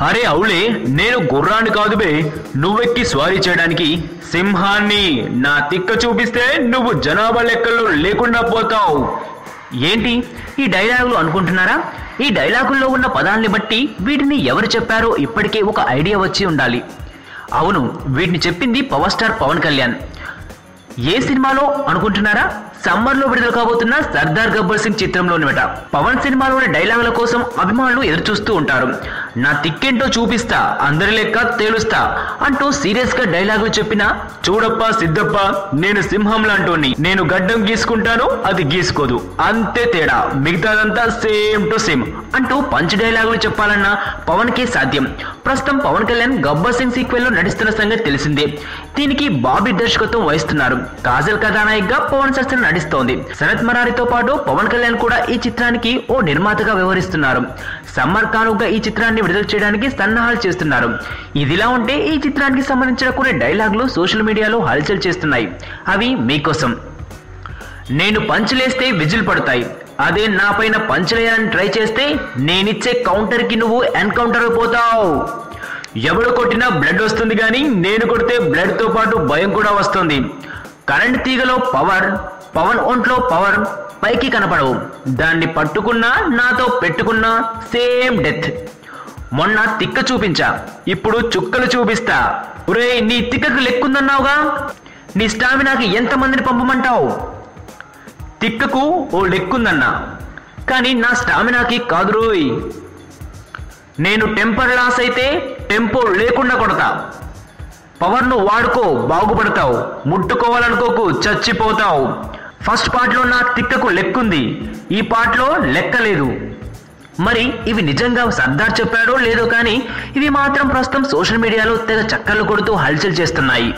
అరే అవులే, నేను గుర్రాన్ని కాదు బే, నువ్వెక్కి స్వారీ చేయడానికి సింహాన్ని. నా తిక్క చూపిస్తే నువ్వు జనాభా లెక్కల్లో లేకుండా పోతావు. ఏంటి ఈ డైలాగులు అనుకుంటున్నారా? ఈ డైలాగుల్లో ఉన్న పదాల్ని బట్టి వీటిని ఎవరు చెప్పారో ఇప్పటికే ఒక ఐడియా వచ్చి ఉండాలి. అవును, వీటిని చెప్పింది పవర్ స్టార్ పవన్ కళ్యాణ్. ఏ సినిమాలో అనుకుంటున్నారా? సమ్మర్ లో విడుదల కాబోతున్న సర్దార్ గబ్బర్ సింగ్ చిత్రంలోనివట. పవన్ సినిమాలోని డైలాగుల కోసం అభిమానులు ఎదురు చూస్తూ ఉంటారు. నా తిక్కేంటో చూపిస్తా, అందరి లెక్క తేలుస్తా అంటూ సీరియస్ గా డైలాగులు చెప్పిన చూడప్ప సిద్ధప్ప, నేను సింహం లాంటోని, నేను గడ్డం గీసుకుంటాను, అది గీసుకోదు, అంతే తేడా, మిగతాదంతా సేమ్ టు సేమ్ అంటూ పంచ్ డైలాగులు చెప్పాలన్నా పవన్ కే సాధ్యం. ప్రస్తుతం పవన్ కళ్యాణ్ గబ్బర్ సింగ్ సీక్వెల్ లో నడుస్తున్న సంగతి తెలిసిందే. దీనికి బాబీ దర్శకత్వం వహిస్తున్నారు. కాజల్ కథానాయికగా పవన్ సరసన నడుస్తోంది. శరత్ మరారితో పాటు పవన్ కళ్యాణ్ కూడా ఈ చిత్రానికి ఓ నిర్మాతగా వ్యవహరిస్తున్నారు. సమ్మర్ కానుకగా ఈ చిత్రాన్ని విడుదల చేయడానికి సన్నాహాలు చేస్తున్నారు. ఇదిలా ఉంటే ఈ చిత్రానికి సంబంధించిన కొన్ని డైలాగులు సోషల్ మీడియాలో హల్చల్ చేస్తున్నాయి. అవి మీకోసం. నేను పంచులేస్తే విజిల్ పడతాయి, అదే నా పైన పంచులేయాలని ట్రై చేస్తే నేనిచ్చే కౌంటర్ కి నువ్వు ఎన్కౌంటర్ అయిపోతావు. ఎవడు కొట్టినా బ్లడ్ వస్తుంది కానీ నేను కొడితే బ్లడ్ తో పాటు భయం కూడా వస్తుంది. కరెంట్ తీగలో పవర్, పవన్ ఒంట్లో పవర్ పైకి కనపడవు. దాన్ని పట్టుకున్నా నాతో పెట్టుకున్నా సేమ్ డెత్. మొన్న తిక్క చూపించా, ఇప్పుడు చుక్కలు చూపిస్తా. ఒరే, నీ తిక్కకు లెక్కుందన్నావుగా, నీ స్టామినాకి ఎంతమందిని పంపమంటావు? తిక్కకు ఓ లెక్కుందన్నా, కానీ నా స్టామినాకి కాదు రోయ్. నేను టెంపర్ లాస్ అయితే టెంపో లేకుండా కొడతా. పవర్ను వాడుకో, బాగుపడతావు. ముట్టుకోవాలనుకోకు, చచ్చిపోతావు. ఫస్ట్ పార్ట్లో నా తిక్కకు లెక్కుంది, ఈ పార్ట్లో లెక్క లేదు. మరి ఇవి నిజంగా సర్దార్ చెప్పాడో లేదో కానీ ఇవి మాత్రం ప్రస్తుతం సోషల్ మీడియాలో తెగ చక్కర్లు కొడుతూ హల్చల్ చేస్తున్నాయి.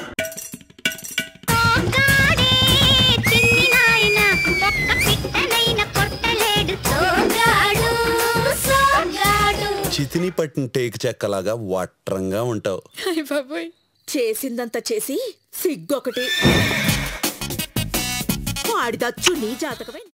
చితిని పట్టిన టేకు చెక్కలాగా వట్రంగా ఉంటావు. చేసిందంతా చేసి సిగ్గొకటి. వాడిదచ్చు నీ జాతకమే.